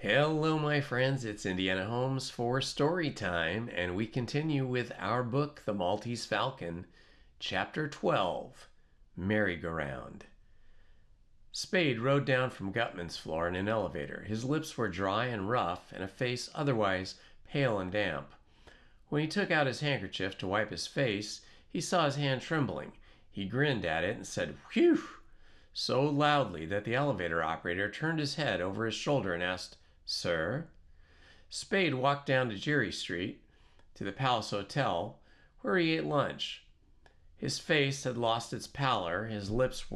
Hello, my friends. It's Indiana Holmes for Story Time, and we continue with our book, The Maltese Falcon, Chapter 12, Merry-Go-Round. Spade rode down from Gutman's floor in an elevator. His lips were dry and rough, and a face otherwise pale and damp. When he took out his handkerchief to wipe his face, he saw his hand trembling. He grinned at it and said, "Whew!" so loudly that the elevator operator turned his head over his shoulder and asked, "Sir?" Spade walked down to Geary Street, to the Palace Hotel, where he ate lunch. His face had lost its pallor, his lips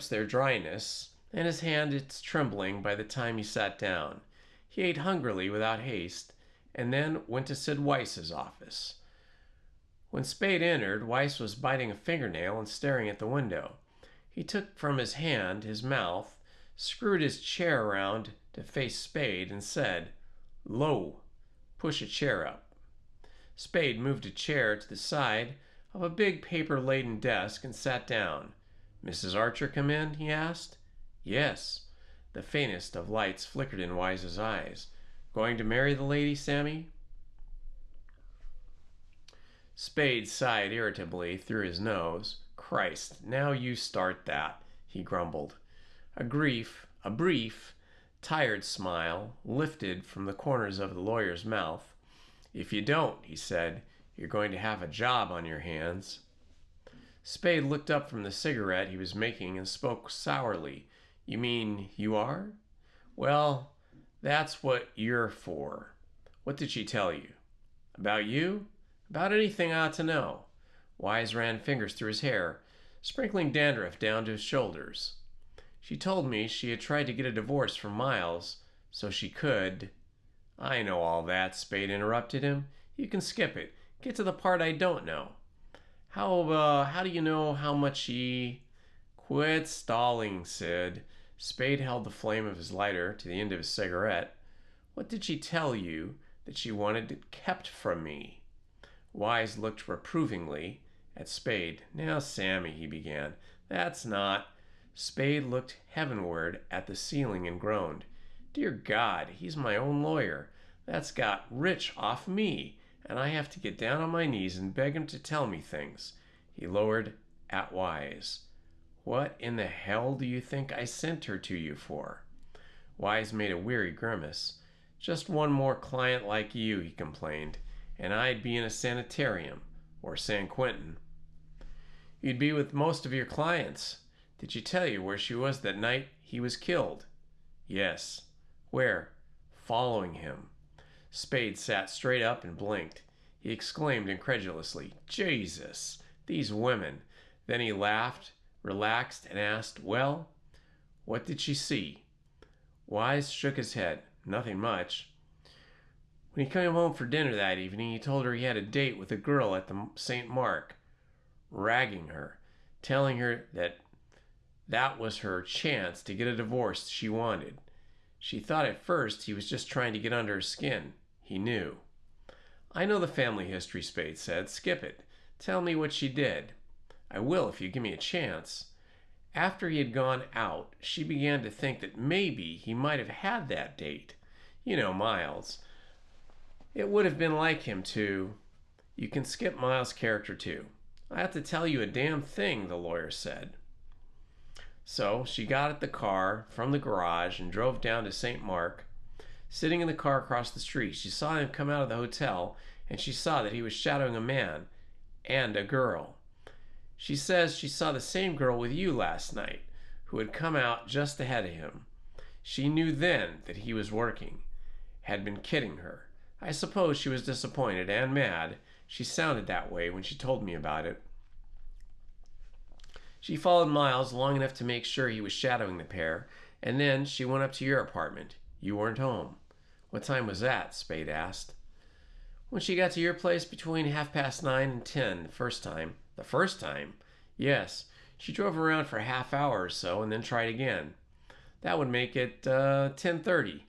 their dryness, and his hand its trembling by the time he sat down. He ate hungrily without haste, and then went to Sid Weiss's office. When Spade entered, Weiss was biting a fingernail and staring at the window. He took from his hand his mouth, screwed his chair around to face Spade, and said, "Lo, push a chair up." Spade moved a chair to the side of a big paper-laden desk and sat down. "Mrs. Archer come in?" he asked. "Yes." The faintest of lights flickered in Wise's eyes. "Going to marry the lady, Sammy?" Spade sighed irritably through his nose. "Christ, now you start that," he grumbled. A brief, tired smile lifted from the corners of the lawyer's mouth. "If you don't," he said, "you're going to have a job on your hands." Spade looked up from the cigarette he was making and spoke sourly. "You mean you are? Well, that's what you're for. What did she tell you?" "About you?" "About anything I ought to know." Wise ran fingers through his hair, sprinkling dandruff down to his shoulders. "She told me she had tried to get a divorce from Miles so she could—" "I know all that," Spade interrupted him. "You can skip it. Get to the part I don't know. How do you know how much she—" "Quit stalling, Sid." Spade held the flame of his lighter to the end of his cigarette. "What did she tell you that she wanted it kept from me?" Wise looked reprovingly at Spade. "Now, Sammy," he began, "that's not—" Spade looked heavenward at the ceiling and groaned. "Dear God, he's my own lawyer. That's got rich off me, and I have to get down on my knees and beg him to tell me things." He lowered at Wise. "What in the hell do you think I sent her to you for?" Wise made a weary grimace. "Just one more client like you," he complained, "and I'd be in a sanitarium, or San Quentin." "You'd be with most of your clients. Did she tell you where she was that night he was killed?" "Yes." "Where?" "Following him." Spade sat straight up and blinked. He exclaimed incredulously, "Jesus, these women." Then he laughed, relaxed, and asked, "Well, what did she see?" Wise shook his head. "Nothing much. When he came home for dinner that evening, he told her he had a date with a girl at the St. Mark, ragging her, telling her that was her chance to get a divorce she wanted. She thought at first he was just trying to get under her skin. He knew." "I know the family history," Spade said. "Skip it. Tell me what she did." "I will if you give me a chance." After he had gone out, she began to think that maybe he might have had that date. You know Miles. It would have been like him to— "You can skip Miles' character too." "I have to tell you a damn thing," the lawyer said. So she got at the car from the garage and drove down to St. Mark. Sitting in the car across the street, she saw him come out of the hotel, and she saw that he was shadowing a man and a girl. She says she saw the same girl with you last night, who had come out just ahead of him. She knew then that he was working, had been kidding her. I suppose she was disappointed and mad. She sounded that way when she told me about it. She followed Miles long enough to make sure he was shadowing the pair, and then she went up to your apartment. You weren't home." "What time was that?" Spade asked. "When she got to your place between 9:30 and 10 the first time." "The first time?" "Yes. She drove around for a half hour or so and then tried again." "That would make it 10:30.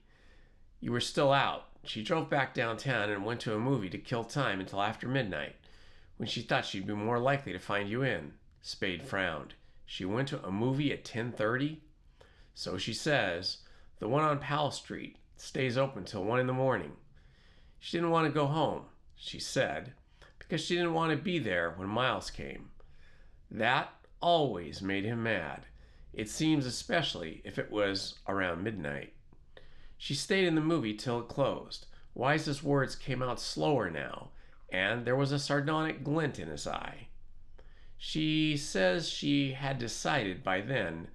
You were still out. She drove back downtown and went to a movie to kill time until after midnight, when she thought she'd be more likely to find you in." Spade frowned. "She went to a movie at 10:30? "So she says. The one on Powell Street stays open till 1 in the morning. She didn't want to go home, she said, because she didn't want to be there when Miles came. That always made him mad. It seems especially if it was around midnight. She stayed in the movie till it closed. Wise's words came out slower now, and there was a sardonic glint in his eye. She says she had decided by then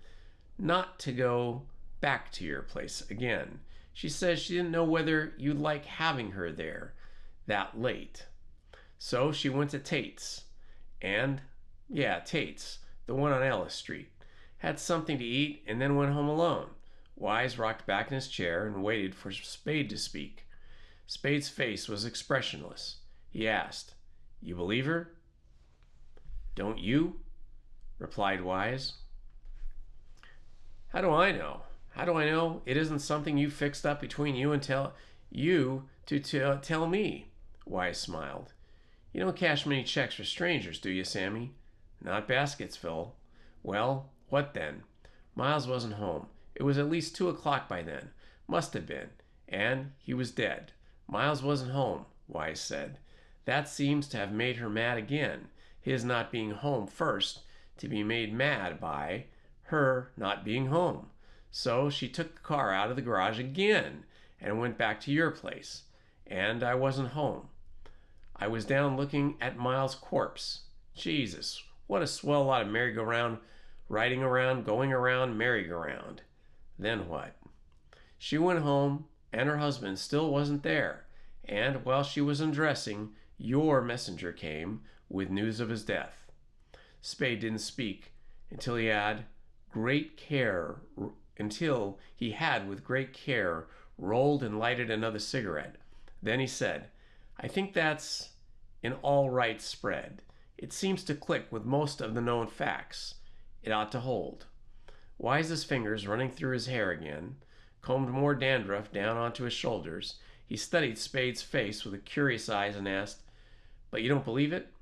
not to go back to your place again. She says she didn't know whether you'd like having her there that late. So she went to Tate's. And, yeah, Tate's, the one on Ellis Street. Had something to eat and then went home alone. Wise rocked back in his chair and waited for Spade to speak. Spade's face was expressionless. He asked, "You believe her?" "Don't you?" replied Wise. "How do I know? How do I know it isn't something you fixed up between you and tell me?" Wise smiled. "You don't cash many checks for strangers, do you, Sammy?" "Not baskets full." "Well, what then?" "Miles wasn't home. It was at least 2 o'clock by then. Must have been. And he was dead. Miles wasn't home," Wise said. That seems to have made her mad again, his not being home first, to be made mad by her not being home. So she took the car out of the garage again and went back to your place. And I wasn't home. I was down looking at Miles' corpse. Jesus, what a swell lot of merry-go-round, riding around, going around, merry-go-round. Then what? She went home, and her husband still wasn't there. And while she was undressing, your messenger came with news of his death. Spade didn't speak until he had with great care rolled and lighted another cigarette. Then he said, "I think that's an all right spread. It seems to click with most of the known facts. It ought to hold." Wise's fingers running through his hair again, combed more dandruff down onto his shoulders. He studied Spade's face with curious eyes and asked, "But you don't believe it?"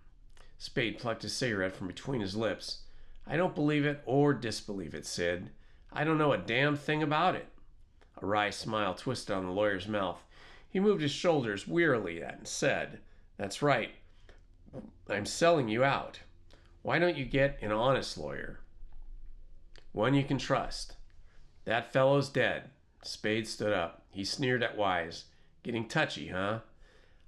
Spade plucked his cigarette from between his lips. "I don't believe it or disbelieve it, Sid. I don't know a damn thing about it." A wry smile twisted on the lawyer's mouth. He moved his shoulders wearily and said, "That's right. I'm selling you out. Why don't you get an honest lawyer? One you can trust." "That fellow's dead." Spade stood up. He sneered at Wise. "Getting touchy, huh?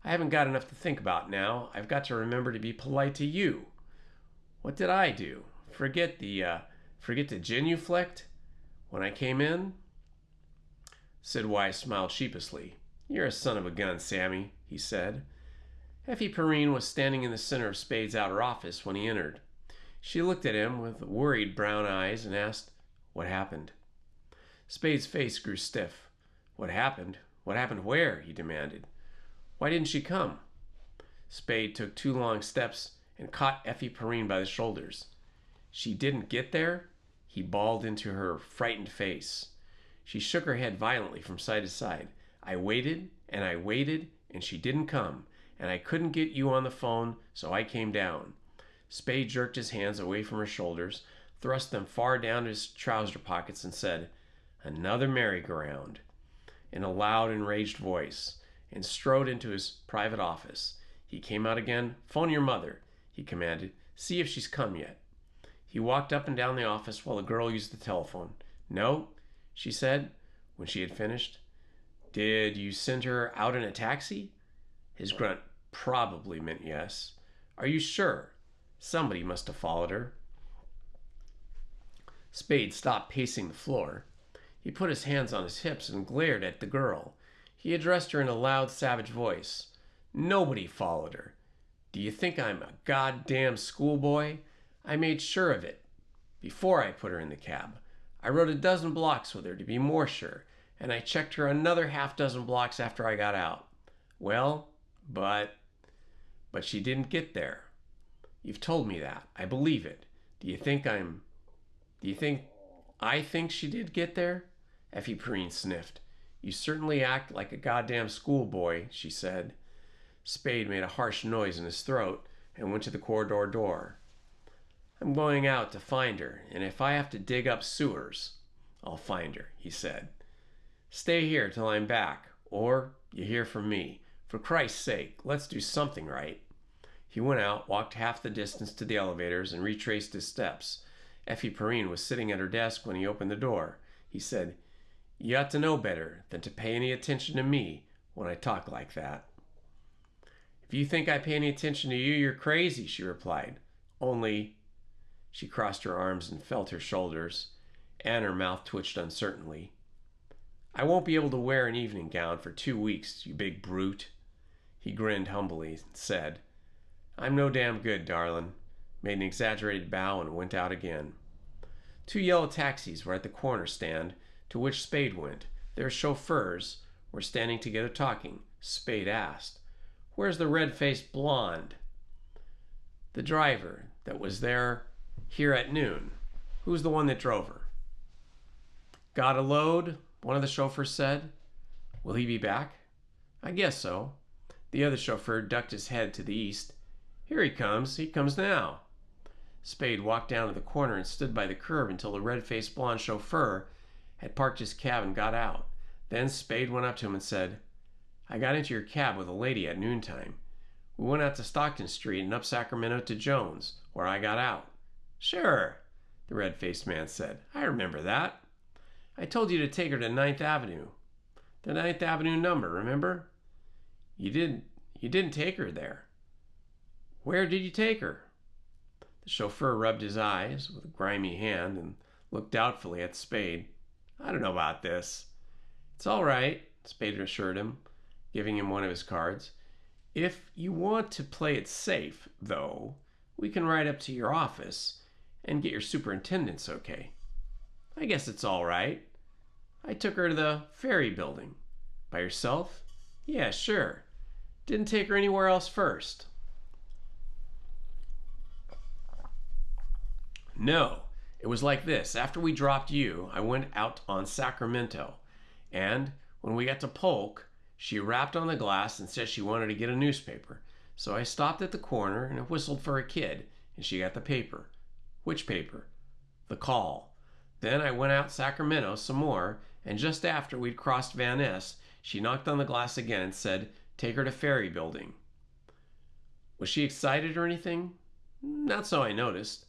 I haven't got enough to think about now. I've got to remember to be polite to you." "What did I do? Forget the genuflect when I came in?" Sid Wise smiled sheepishly. "You're a son of a gun, Sammy," he said. Effie Perrine was standing in the center of Spade's outer office when he entered. She looked at him with worried brown eyes and asked, "What happened?" Spade's face grew stiff. "What happened? What happened where?" he demanded. "Why didn't she come?" Spade took 2 long steps and caught Effie Perrine by the shoulders. "She didn't get there?" he bawled into her frightened face. She shook her head violently from side to side. I waited, and she didn't come, and I couldn't get you on the phone, so I came down." Spade jerked his hands away from her shoulders, thrust them far down his trouser pockets, and said, "Another merry-go-round," in a loud, enraged voice, and strode into his private office. He came out again. "Phone your mother," he commanded. "See if she's come yet." He walked up and down the office while the girl used the telephone. "No," she said when she had finished. "Did you send her out in a taxi?" His grunt probably meant yes. "Are you sure? Somebody must have followed her." Spade stopped pacing the floor. He put his hands on his hips and glared at the girl. He addressed her in a loud, savage voice. "Nobody followed her. Do you think I'm a goddamn schoolboy? I made sure of it before I put her in the cab. I rode a dozen blocks with her to be more sure, and I checked her another half-dozen blocks after I got out. Well, but she didn't get there. You've told me that. I believe it. Do you think I think she did get there?" Effie Perrine sniffed. "You certainly act like a goddamn schoolboy," she said. Spade made a harsh noise in his throat and went to the corridor door. "I'm going out to find her, and if I have to dig up sewers, I'll find her," he said. Stay here till I'm back, or you hear from me. For Christ's sake, let's do something right." He went out, walked half the distance to the elevators, and retraced his steps. Effie Perrine was sitting at her desk when he opened the door. He said, "You ought to know better than to pay any attention to me when I talk like that." "If you think I pay any attention to you, you're crazy," she replied. "Only—" She crossed her arms and felt her shoulders, and her mouth twitched uncertainly. "I won't be able to wear an evening gown for 2 weeks, you big brute." He grinned humbly and said, "I'm no damn good, darlin'," made an exaggerated bow, and went out again. 2 yellow taxis were at the corner stand to which Spade went. Their chauffeurs were standing together talking. Spade asked, "Where's the red-faced blonde?" "The driver that was here at noon. Who's the one that drove her?" "Got a load?" one of the chauffeurs said. "Will he be back?" "I guess so." The other chauffeur ducked his head to the east. "Here he comes. He comes now." Spade walked down to the corner and stood by the curb until the red-faced blonde chauffeur had parked his cab and got out. Then Spade went up to him and said, "I got into your cab with a lady at noontime. We went out to Stockton Street and up Sacramento to Jones, where I got out." "Sure," the red-faced man said. "I remember that. I told you to take her to 9th Avenue. The 9th Avenue number, remember?" You didn't take her there." "Where did you take her?" The chauffeur rubbed his eyes with a grimy hand and looked doubtfully at Spade. "I don't know about this." "It's all right," Spade assured him, giving him one of his cards. "If you want to play it safe, though, we can ride up to your office and get your superintendent's okay." "I guess it's all right. I took her to the Ferry Building." "By yourself?" "Yeah, sure. Didn't take her anywhere else first." "No. It was like this. After we dropped you, I went out on Sacramento. And when we got to Polk, she rapped on the glass and said she wanted to get a newspaper. So I stopped at the corner and whistled for a kid, and she got the paper." "Which paper?" "The Call. Then I went out Sacramento some more, and just after we'd crossed Van Ness, she knocked on the glass again and said, 'Take her to Ferry Building.'" "Was she excited or anything?" "Not so I noticed.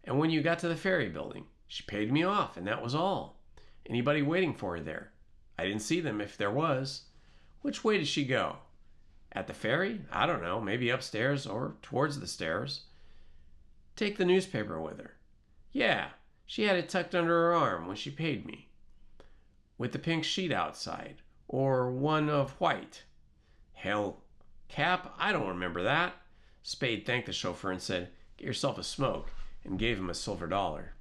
And when you got to the Ferry Building, she paid me off, and that was all. Anybody waiting for her there?" "I didn't see them, if there was." "Which way did she go?" "At the ferry? I don't know. Maybe upstairs or towards the stairs." "Take the newspaper with her?" "Yeah. She had it tucked under her arm when she paid me." "With the pink sheet outside? Or one of white?" "Hell, Cap, I don't remember that." Spade thanked the chauffeur and said, "Get yourself a smoke," and gave him a silver dollar.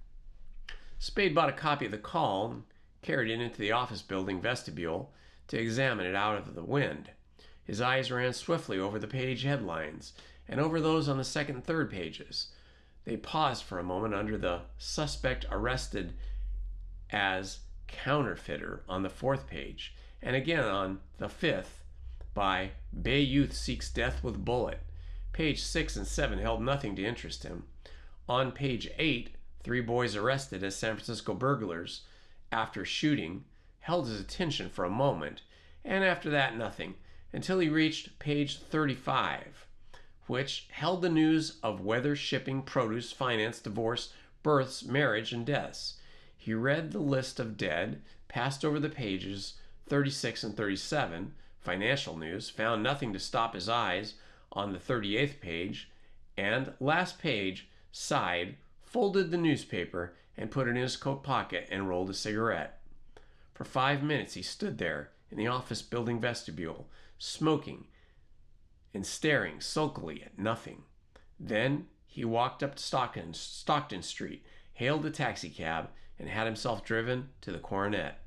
Spade bought a copy of the Call and carried it into the office building vestibule to examine it out of the wind. His eyes ran swiftly over the page headlines and over those on the second and third pages. They paused for a moment under the "Suspect Arrested as Counterfeiter" on the 4th page, and again on the 5th by "Bay Youth Seeks Death with Bullet." Page 6 and 7 held nothing to interest him. On page 8, 3 boys arrested as San Francisco burglars after shooting held his attention for a moment, and after that nothing, until he reached page 35, which held the news of weather, shipping, produce, finance, divorce, births, marriage, and deaths. He read the list of dead, passed over the pages 36 and 37, financial news, found nothing to stop his eyes on the 38th page, and last page, sighed, folded the newspaper, and put it in his coat pocket and rolled a cigarette. For 5 minutes he stood there in the office building vestibule, smoking and staring sulkily at nothing. Then he walked up to Stockton Street, hailed a taxicab, and had himself driven to the Coronet.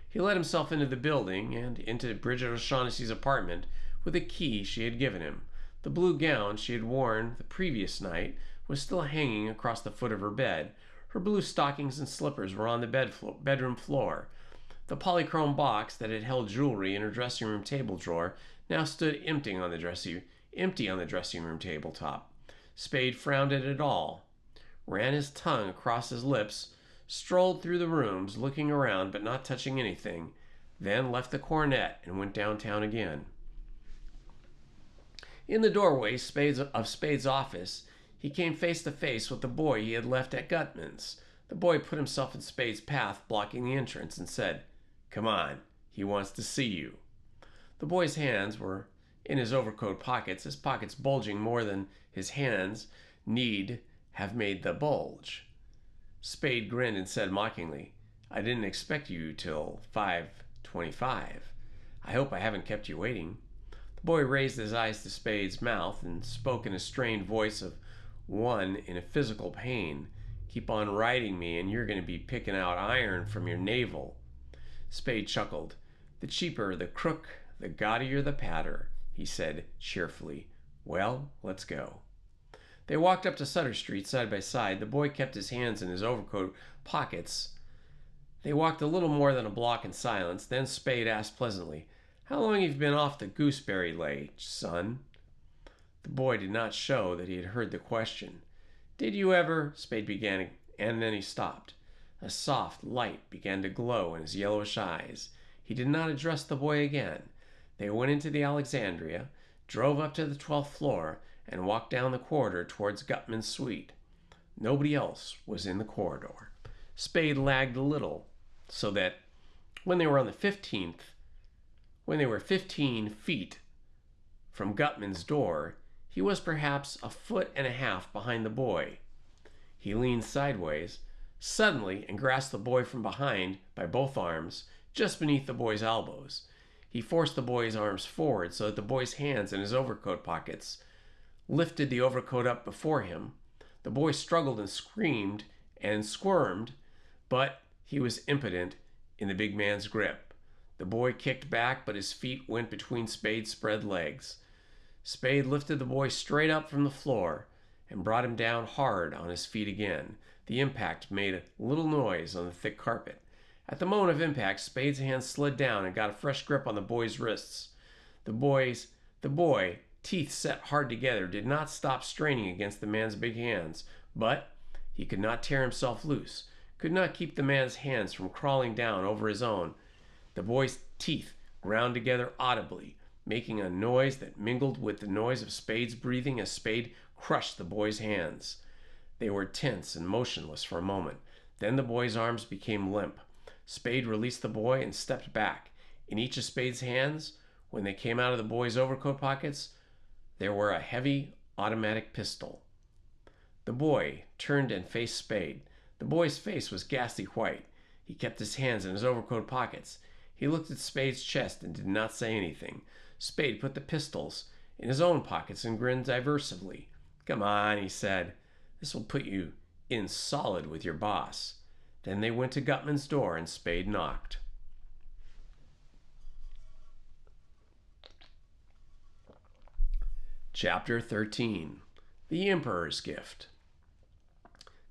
He let himself into the building and into Bridget O'Shaughnessy's apartment with a key she had given him. The blue gown she had worn the previous night was still hanging across the foot of her bed. Her blue stockings and slippers were on the bedroom floor. The polychrome box that had held jewelry in her dressing room table drawer now stood empty on the dressing room tabletop. Spade frowned at it all, ran his tongue across his lips, strolled through the rooms, looking around but not touching anything, then left the cornet and went downtown again. In the doorway of Spade's office, he came face to face with the boy he had left at Gutman's. The boy put himself in Spade's path, blocking the entrance, and said, "Come on, he wants to see you." The boy's hands were in his overcoat pockets, his pockets bulging more than his hands need have made the bulge. Spade grinned and said mockingly, "I didn't expect you till 5:25. I hope I haven't kept you waiting." The boy raised his eyes to Spade's mouth and spoke in a strained voice of one in a physical pain. "Keep on riding me and you're going to be picking out iron from your navel." Spade chuckled. "The cheaper the crook, the gaudier the patter," he said cheerfully. "Well, let's go." They walked up to Sutter Street side by side. The boy kept his hands in his overcoat pockets. They walked a little more than a block in silence. Then Spade asked pleasantly, "How long have you been off the gooseberry lay, son?" The boy did not show that he had heard the question. "Did you ever—" Spade began, and then he stopped. A soft light began to glow in his yellowish eyes. He did not address the boy again. They went into the Alexandria, drove up to the 12th floor, and walked down the corridor towards Gutman's suite. Nobody else was in the corridor. Spade lagged a little, so that when they were 15 feet from Gutman's door, he was perhaps a foot and a half behind the boy. He leaned sideways suddenly and grasped the boy from behind by both arms, just beneath the boy's elbows. He forced the boy's arms forward so that the boy's hands in his overcoat pockets lifted the overcoat up before him. The boy struggled and screamed and squirmed, but he was impotent in the big man's grip. The boy kicked back, but his feet went between Spade's spread legs. Spade lifted the boy straight up from the floor and brought him down hard on his feet again. The impact made a little noise on the thick carpet. At the moment of impact, Spade's hand slid down and got a fresh grip on the boy's wrists. The boy, teeth set hard together, did not stop straining against the man's big hands, but he could not tear himself loose, could not keep the man's hands from crawling down over his own. The boy's teeth ground together audibly, making a noise that mingled with the noise of Spade's breathing as Spade crushed the boy's hands. They were tense and motionless for a moment. Then the boy's arms became limp. Spade released the boy and stepped back. In each of Spade's hands, when they came out of the boy's overcoat pockets, there were a heavy automatic pistol. The boy turned and faced Spade. The boy's face was ghastly white. He kept his hands in his overcoat pockets. He looked at Spade's chest and did not say anything. Spade put the pistols in his own pockets and grinned diversely. "Come on," he said. "This will put you in solid with your boss." Then they went to Gutman's door and Spade knocked. Chapter 13. The Emperor's Gift.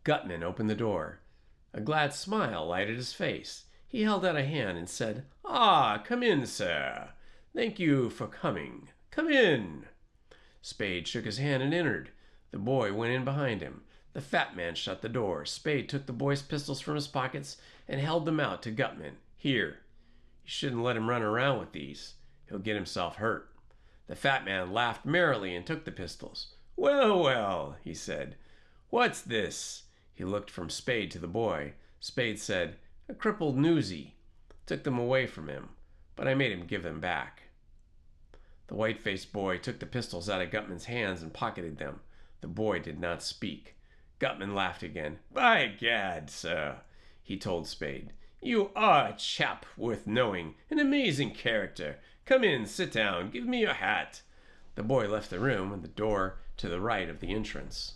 Gutman opened the door. A glad smile lighted his face. He held out a hand and said, "Ah, come in, sir. Thank you for coming. Come in." Spade shook his hand and entered. The boy went in behind him. The fat man shut the door. Spade took the boy's pistols from his pockets and held them out to Gutman. "Here. You shouldn't let him run around with these. He'll get himself hurt." The fat man laughed merrily and took the pistols. "Well, well," he said. "What's this?" He looked from Spade to the boy. Spade said, "A crippled newsie. Took them away from him, but I made him give them back." The white-faced boy took the pistols out of Gutman's hands and pocketed them. The boy did not speak. Gutman laughed again. "By gad, sir," he told Spade. "You are a chap worth knowing, an amazing character. Come in, sit down, give me your hat." The boy left the room and the door to the right of the entrance.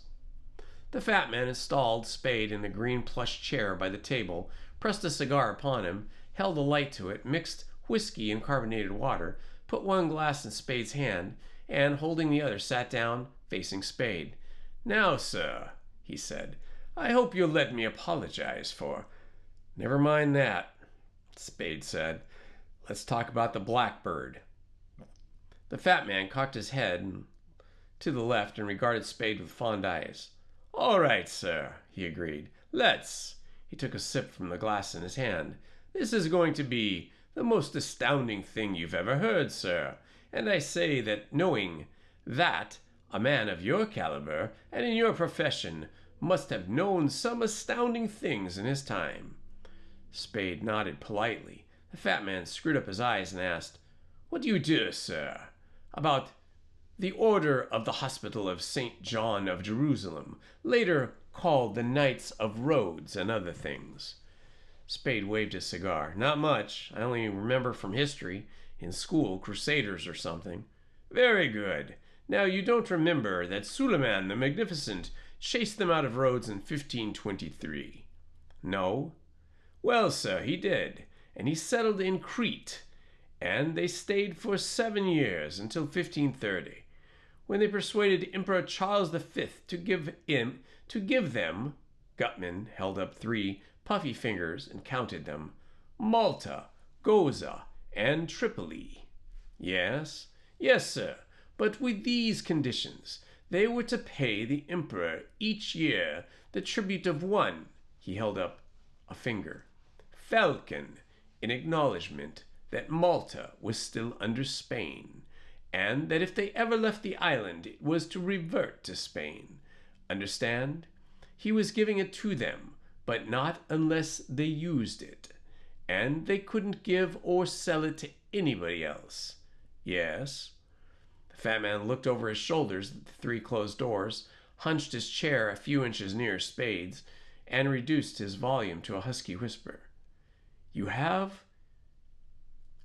The fat man installed Spade in the green plush chair by the table, pressed a cigar upon him, held a light to it, mixed whiskey and carbonated water, put one glass in Spade's hand, and holding the other sat down facing Spade. "Now, sir," he said, "I hope you'll let me apologize for—" "Never mind that," Spade said. "Let's talk about the Blackbird." The fat man cocked his head to the left and regarded Spade with fond eyes. "All right, sir," he agreed. "Let's." He took a sip from the glass in his hand. "This is going to be The most astounding thing you've ever heard, sir. And I say that knowing that a man of your caliber and in your profession must have known some astounding things in his time." Spade nodded politely. The fat man screwed up his eyes and asked, "What do you do, sir, about the Order of the Hospital of St. John of Jerusalem, later called the Knights of Rhodes, and other things?" Spade waved his cigar. "Not much. I only remember from history. In school, Crusaders or something." "Very good. Now you don't remember that Suleiman the Magnificent chased them out of Rhodes in 1523? No? Well, sir, he did, and he settled in Crete, and they stayed for 7 years until 1530, when they persuaded Emperor Charles V to give them. Gutman held up 3 puffy fingers and counted them, "Malta, Goza, and Tripoli." "Yes, yes, sir, but with these conditions. They were to pay the emperor each year the tribute of 1, he held up a finger, falcon, in acknowledgment that Malta was still under Spain, and that if they ever left the island it was to revert to Spain. Understand? He was giving it to them, but not unless they used it, and they couldn't give or sell it to anybody else." "Yes." The fat man looked over his shoulders at the 3 closed doors, hunched his chair a few inches nearer Spade's, and reduced his volume to a husky whisper. "You have,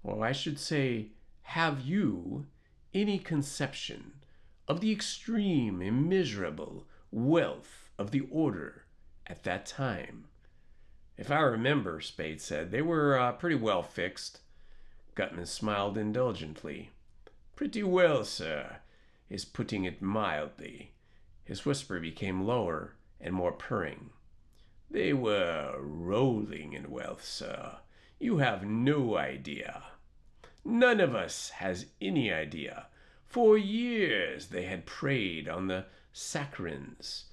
or I should say, have you any conception of the extreme, immeasurable wealth of the order at that time?" "If I remember," Spade said, "they were pretty well fixed." Gutman smiled indulgently. "Pretty well, sir, is putting it mildly." His whisper became lower and more purring. "They were rolling in wealth, sir. You have no idea. None of us has any idea. For years they had preyed on the saccharines,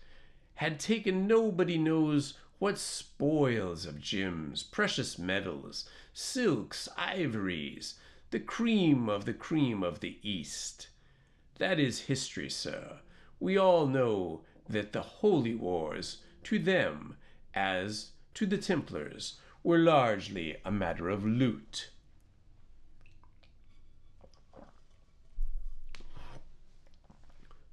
had taken nobody knows what spoils of gems, precious metals, silks, ivories, the cream of the East. That is history, sir. We all know that the holy wars, to them, as to the Templars, were largely a matter of loot."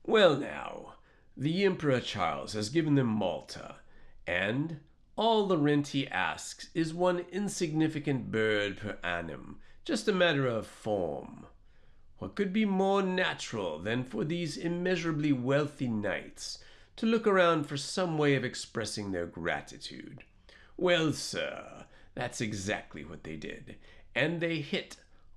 "Well, now, the Emperor Charles has given them Malta, and all the rent he asks is 1 insignificant bird per annum, just a matter of form. What could be more natural than for these immeasurably wealthy knights to look around for some way of expressing their gratitude? Well, sir, that's exactly what they did, and they hit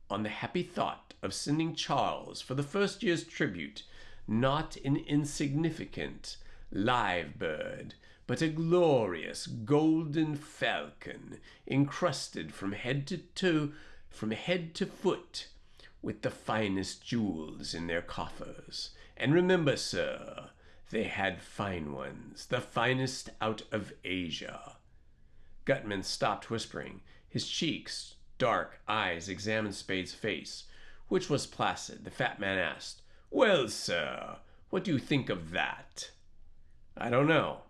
on the happy thought of sending Charles for the first year's tribute not an insignificant live bird, but a glorious golden falcon encrusted from head to foot with the finest jewels in their coffers. And remember, sir, they had fine ones, the finest out of Asia." Gutman stopped whispering. His cheeks, dark eyes examined Spade's face, which was placid. The fat man asked, "Well, sir, what do you think of that?" "I don't know."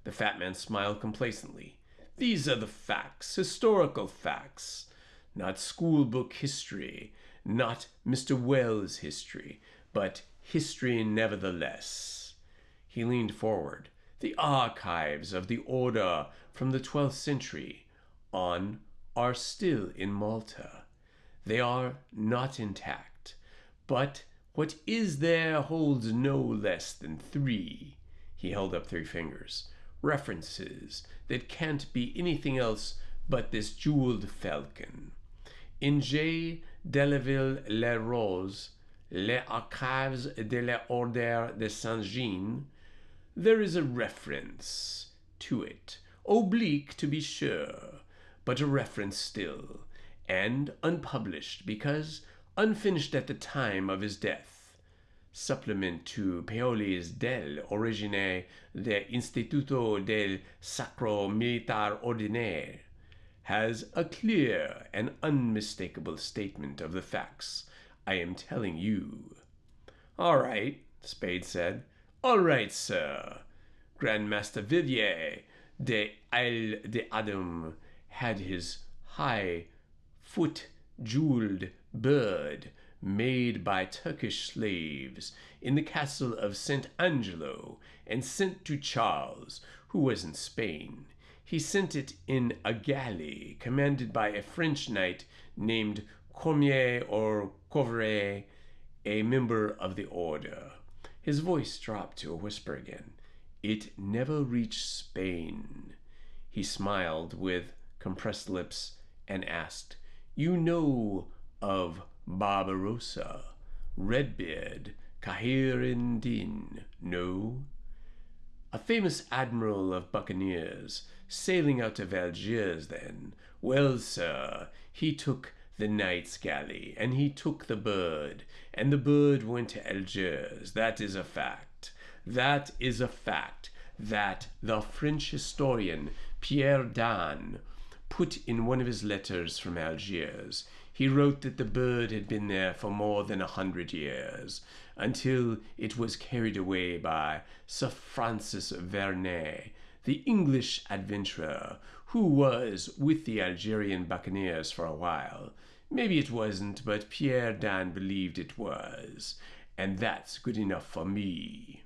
The fat man smiled complacently. "These are the facts, historical facts. Not schoolbook history, not Mr. Wells' history, but history nevertheless." He leaned forward. "The archives of the order from the 12th century on are still in Malta. They are not intact, but what is there holds no less than 3, he held up 3 fingers, references that can't be anything else but this jeweled falcon. In J. Delavill-le-Rose, Les Archives de l'Ordre de Saint-Jean, there is a reference to it, oblique to be sure, but a reference still, and unpublished because unfinished at the time of his death. Supplement to Paoli's Del Origine de Instituto del Sacro Militar Ordine has a clear and unmistakable statement of the facts I am telling you." "All right," Spade said. "All right, sir. Grandmaster Villiers de Isle d'Adam had his high-foot jeweled bird made by Turkish slaves in the castle of St. Angelo and sent to Charles, who was in Spain. He sent it in a galley commanded by a French knight named Cormier or Couvret, a member of the order." His voice dropped to a whisper again. "It never reached Spain." He smiled with compressed lips and asked, "You know of Barbarossa, Redbeard, Kheireddin, no? A famous admiral of buccaneers, sailing out of Algiers then. Well, sir, he took the knight's galley, and he took the bird, and the bird went to Algiers. That is a fact. That is a fact that the French historian Pierre Dan put in one of his letters from Algiers. He wrote that the bird had been there for more than 100 years, until it was carried away by Sir Francis Vernet, the English adventurer, who was with the Algerian buccaneers for a while. Maybe it wasn't, but Pierre Dan believed it was, and that's good enough for me.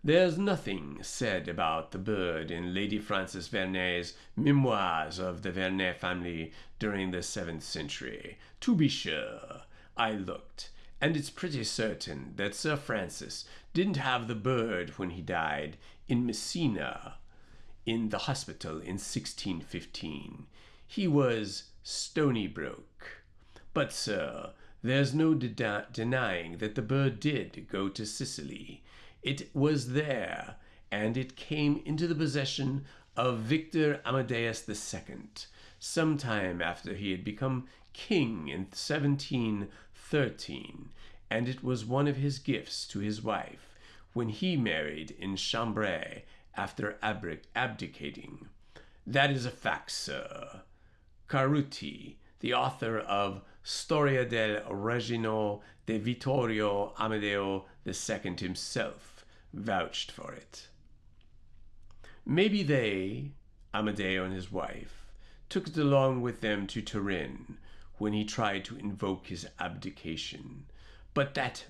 There's nothing said about the bird in Lady Frances Vernet's Memoirs of the Vernet family during the 7th century. To be sure, I looked, and it's pretty certain that Sir Francis didn't have the bird when he died in Messina in the hospital in 1615. He was stony broke. But, sir, there's no denying that the bird did go to Sicily. It was there, and it came into the possession of Victor Amadeus II, sometime after he had become king in 1713, and it was one of his gifts to his wife when he married in Chambray after abdicating. That is a fact, sir. Caruti, the author of Storia del Regino de Vittorio Amadeo II himself, vouched for it. Maybe they, Amadeo and his wife, took it along with them to Turin when he tried to invoke his abdication. But that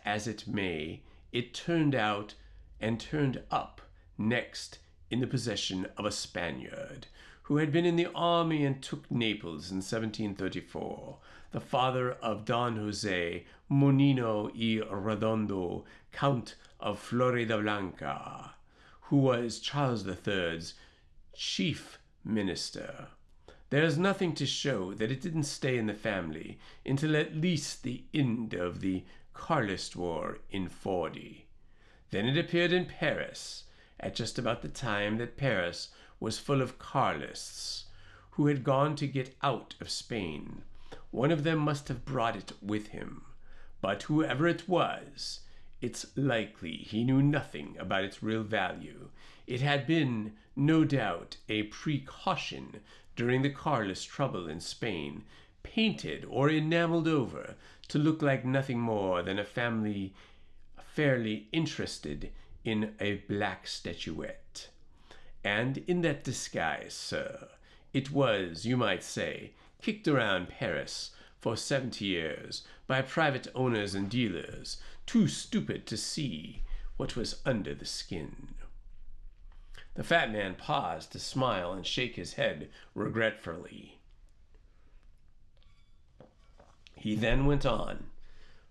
as it may, it turned out and turned up next in the possession of a Spaniard who had been in the army and took Naples in 1734, the father of Don Jose Monino y Redondo, Count of Floridablanca, who was Charles III's chief minister. There is nothing to show that it didn't stay in the family until at least the end of the Carlist War in 40. Then it appeared in Paris, at just about the time that Paris was full of Carlists, who had gone to get out of Spain. One of them must have brought it with him, but whoever it was, it's likely he knew nothing about its real value. It had been, no doubt, a precaution during the Carlist trouble in Spain, painted or enameled over to look like nothing more than a family fairly interested in a black statuette. And in that disguise, sir, it was, you might say, kicked around Paris for 70 years by private owners and dealers, too stupid to see what was under the skin. The fat man paused to smile and shake his head regretfully. He then went on,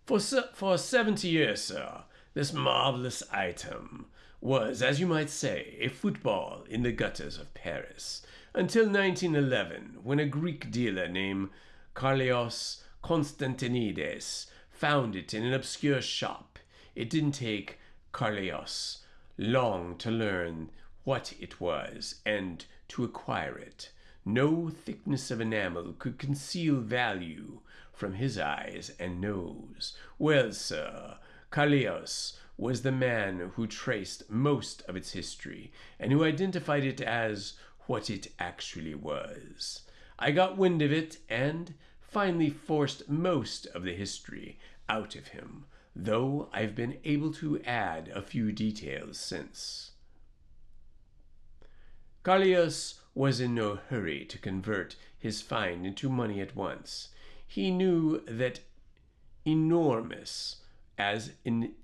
For 70 years, sir, this marvelous item was, as you might say, a football in the gutters of Paris, until 1911, when a Greek dealer named Carlios Konstantinides found it in an obscure shop. It didn't take Carlios long to learn what it was and to acquire it. No thickness of enamel could conceal value from his eyes and nose. Well, sir, Carlios was the man who traced most of its history and who identified it as what it actually was. I got wind of it and finally forced most of the history out of him, though I've been able to add a few details since. Carlios was in no hurry to convert his find into money at once. He knew that, enormous as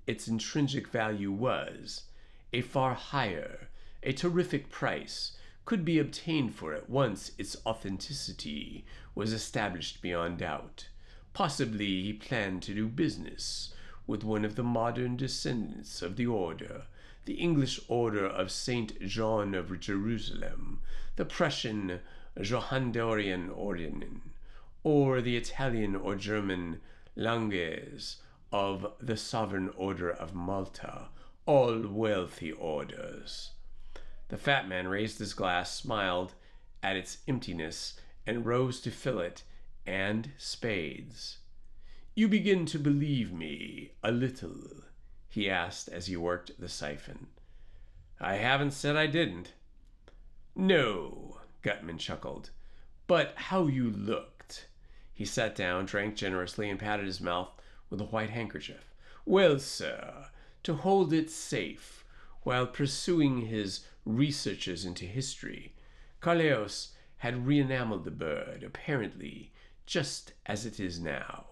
its intrinsic value was, a far higher, a terrific price could be obtained for it once its authenticity was established beyond doubt. Possibly he planned to do business with one of the modern descendants of the order, the English Order of Saint John of Jerusalem, the Prussian Johannorian Orden, or the Italian or German Langes of the Sovereign Order of Malta, all wealthy orders. The fat man raised his glass, smiled at its emptiness, and rose to fill it, and spades. "You begin to believe me a little?" he asked as he worked the siphon. "I haven't said I didn't." "No," Gutman chuckled, "but how you looked." He sat down, drank generously, and patted his mouth with a white handkerchief. "Well, sir, to hold it safe while pursuing his researches into history, Carlios had re-enameled the bird, apparently just as it is now.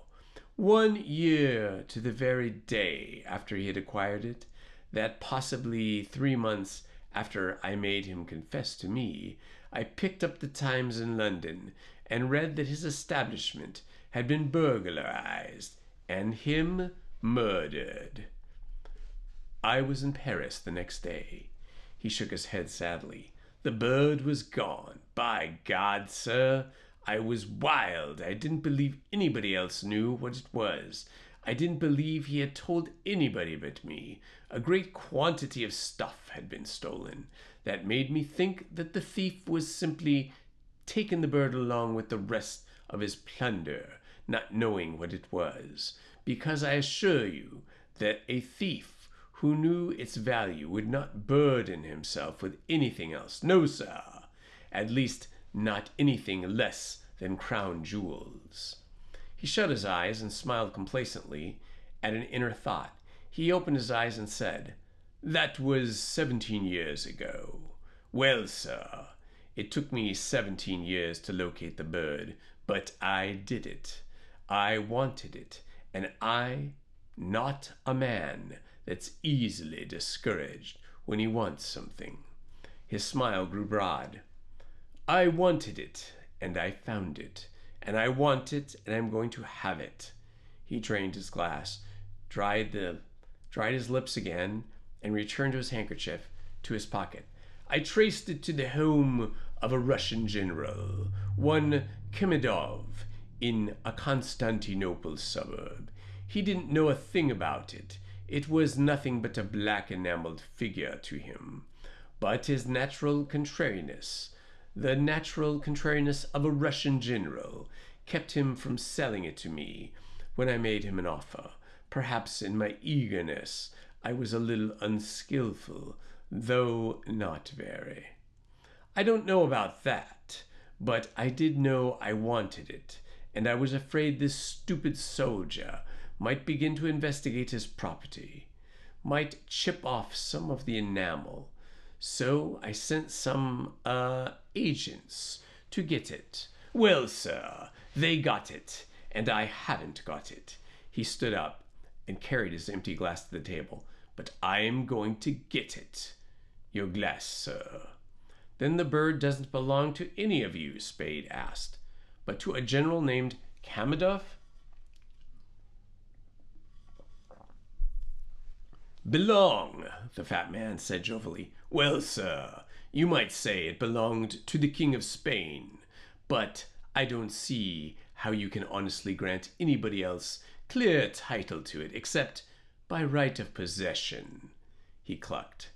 1 year to the very day after he had acquired it, that possibly 3 months after I made him confess to me, I picked up the Times in London and read that his establishment had been burglarized and him murdered. I was in Paris the next day." He shook his head sadly. "The bird was gone. By God, sir, I was wild. I didn't believe anybody else knew what it was. I didn't believe he had told anybody but me. A great quantity of stuff had been stolen. That made me think that the thief was simply taking the bird along with the rest of his plunder, not knowing what it was, because I assure you that a thief who knew its value would not burden himself with anything else. No, sir, at least not anything less than crown jewels." He shut his eyes and smiled complacently at an inner thought. He opened his eyes and said, "That was 17 years ago. Well, sir, it took me 17 years to locate the bird, but I did it. I wanted it, and I, not a man that's easily discouraged when he wants something." His smile grew broad. "I wanted it, and I found it, and I want it, and I'm going to have it." He drained his glass, dried his lips again, and returned to his handkerchief to his pocket. "I traced it to the home of a Russian general, one Khemedov, in a Constantinople suburb. He didn't know a thing about it. It was nothing but a black enameled figure to him. But his natural contrariness, the natural contrariness of a Russian general, kept him from selling it to me when I made him an offer. Perhaps in my eagerness I was a little unskillful, though not very. I don't know about that, but I did know I wanted it, and I was afraid this stupid soldier might begin to investigate his property, might chip off some of the enamel. So I sent some, agents to get it. Well, sir, they got it, and I haven't got it." He stood up and carried his empty glass to the table. "But I'm going to get it. Your glass, sir." "Then the bird doesn't belong to any of you?" Spade asked. "But to a general named Khemedov?" "Belong," the fat man said jovially. "Well, sir, you might say it belonged to the King of Spain, but I don't see how you can honestly grant anybody else clear title to it except by right of possession," he clucked.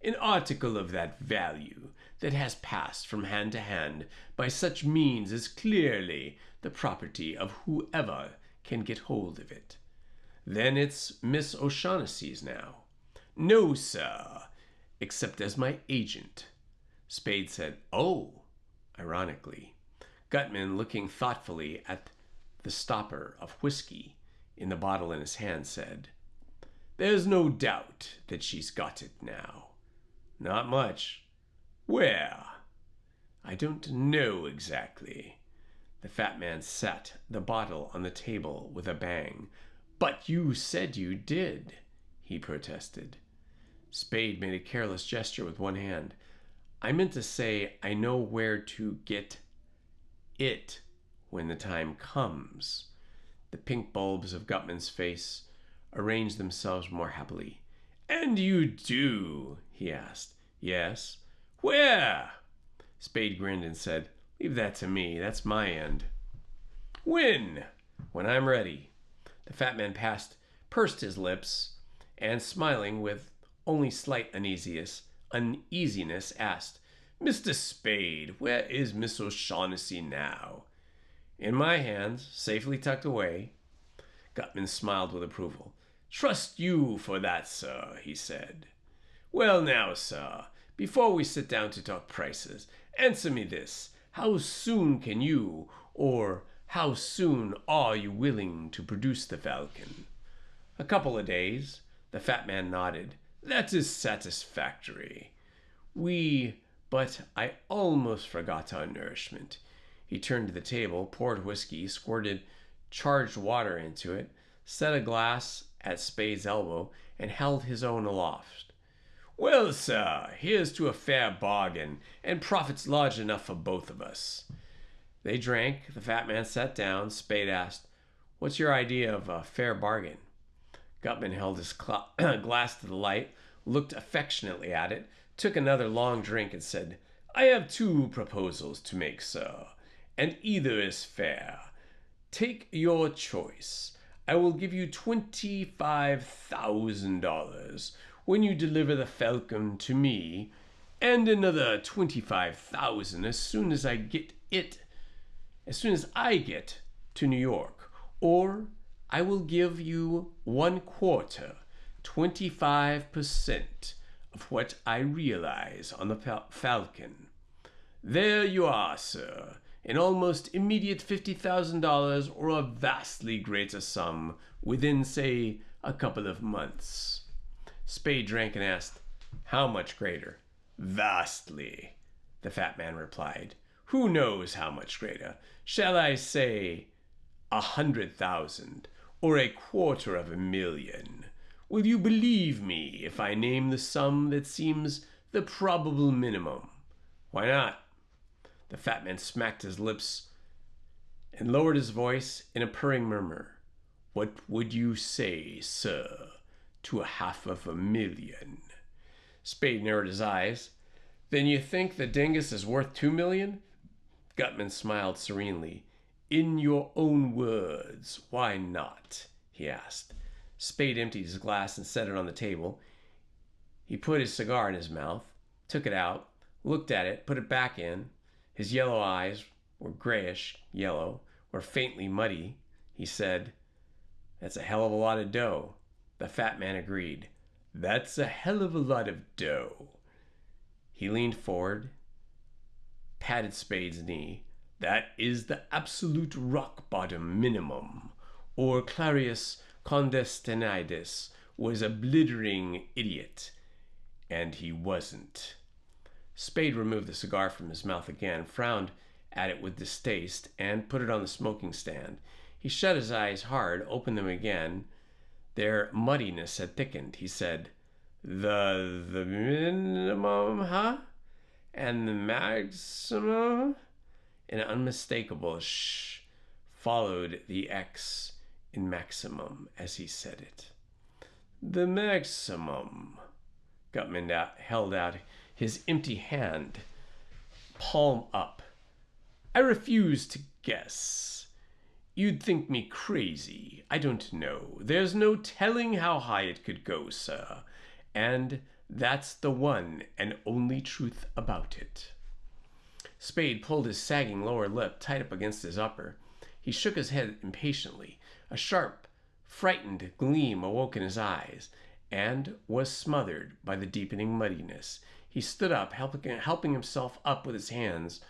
"An article of that value that has passed from hand to hand by such means is clearly the property of whoever can get hold of it." "Then it's Miss O'Shaughnessy's now." No, sir, except as my agent. Spade said, "Oh," ironically. Gutman, looking thoughtfully at the stopper of whiskey in the bottle in his hand, said, "There's no doubt that she's got it now." "Not much." "Where?" "I don't know exactly." The fat man set the bottle on the table with a bang. "But you said you did," he protested. Spade made a careless gesture with one hand. "I meant to say I know where to get it when the time comes." The pink bulbs of Gutman's face arranged themselves more happily. "And you do?" he asked. "Yes." "Where?" Spade grinned and said, "Leave that to me. That's my end." "When?" "When I'm ready." The fat man pursed his lips, and smiling with only slight uneasiness, asked, "Mr. Spade, where is Miss O'Shaughnessy now?" "In my hands, safely tucked away." Gutman smiled with approval. "Trust you for that, sir," he said. "Well now, sir, before we sit down to talk prices, answer me this. How soon can you, or how soon are you willing to produce the Falcon?" "A couple of days." The fat man nodded. "That is satisfactory. But I almost forgot our nourishment." He turned to the table, poured whiskey, squirted charged water into it, set a glass at Spade's elbow, and held his own aloft. "Well, sir, here's to a fair bargain, and profits large enough for both of us." They drank. The fat man sat down. Spade asked, "What's your idea of a fair bargain?" Gutman held his glass to the light, looked affectionately at it, took another long drink, and said, "I have two proposals to make, sir, and either is fair. Take your choice. I will give you $25,000 when you deliver the Falcon to me, and another $25,000 as soon as I get to New York. Or I will give you 1/4, 25% of what I realize on the Falcon. There you are, sir, an almost immediate $50,000 or a vastly greater sum within, say, a couple of months." Spade drank and asked, "How much greater?" "Vastly," the fat man replied. "Who knows how much greater? Shall I say 100,000 or 250,000? Will you believe me if I name the sum that seems the probable minimum?" "Why not?" The fat man smacked his lips and lowered his voice in a purring murmur. "What would you say, sir, to 500,000? Spade narrowed his eyes. "Then you think the dingus is worth 2,000,000? Gutman smiled serenely. "In your own words, why not?" he asked. Spade emptied his glass and set it on the table. He put his cigar in his mouth, took it out, looked at it, put it back in. His yellow eyes were grayish yellow, were faintly muddy. He said, "That's a hell of a lot of dough." The fat man agreed. "That's a hell of a lot of dough." He leaned forward, patted Spade's knee. "That is the absolute rock-bottom minimum, or Clarius Condestinides was a blithering idiot, and he wasn't." Spade removed the cigar from his mouth again, frowned at it with distaste, and put it on the smoking stand. He shut his eyes hard, opened them again. Their muddiness had thickened. He said, The minimum, huh? And the maximum?" An unmistakable shh followed the X in maximum as he said it. "The maximum." Gutman held out his empty hand, palm up. "I refuse to guess. You'd think me crazy. I don't know. There's no telling how high it could go, sir. And that's the one and only truth about it." Spade pulled his sagging lower lip tight up against his upper. He shook his head impatiently. A sharp, frightened gleam awoke in his eyes. and was smothered by the deepening muddiness. He stood up, helping himself up with his hands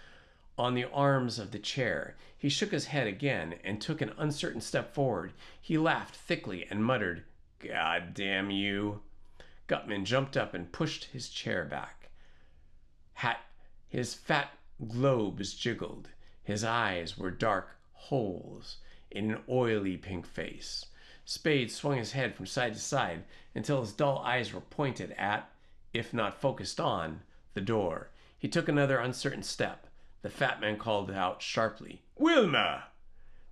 on the arms of the chair. He shook his head again and took an uncertain step forward. He laughed thickly and muttered, "God damn you." Gutman jumped up and pushed his chair back. His fat globes jiggled. His eyes were dark holes in an oily pink face. Spade swung his head from side to side until his dull eyes were pointed at, if not focused on, the door. He took another uncertain step. The fat man called out sharply, "Wilma!"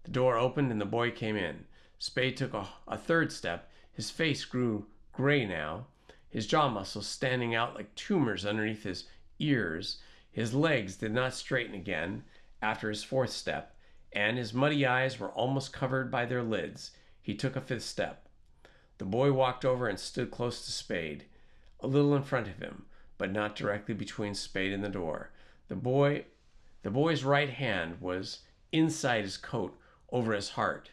The door opened and the boy came in. Spade took a third step. His face grew gray now, his jaw muscles standing out like tumors underneath his ears. His legs did not straighten again after his fourth step, and his muddy eyes were almost covered by their lids. He took a fifth step. The boy walked over and stood close to Spade, a little in front of him, but not directly between Spade and the door. The boy's right hand was inside his coat over his heart.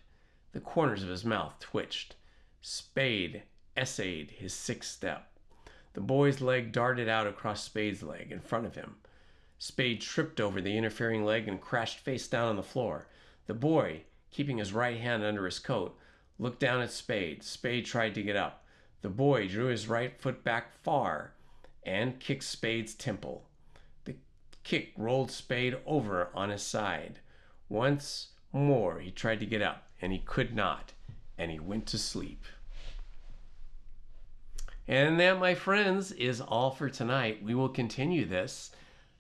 The corners of his mouth twitched. Spade essayed his sixth step. The boy's leg darted out across Spade's leg in front of him. Spade tripped over the interfering leg and crashed face down on the floor. The boy, keeping his right hand under his coat, looked down at Spade. Spade tried to get up. The boy drew his right foot back far and kicked Spade's temple. The kick rolled Spade over on his side. Once more he tried to get up, and he could not, and he went to sleep. And that, my friends, is all for tonight. We will continue this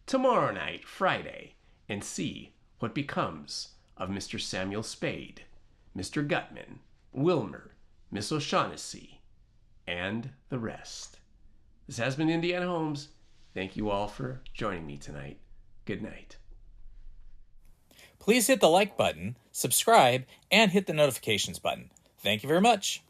tomorrow night, Friday, and see what becomes of Mr. Samuel Spade, Mr. Gutman, Wilmer, Miss O'Shaughnessy, and the rest. This has been Indiana Holmes. Thank you all for joining me tonight. Good night. Please hit the like button, subscribe, and hit the notifications button. Thank you very much.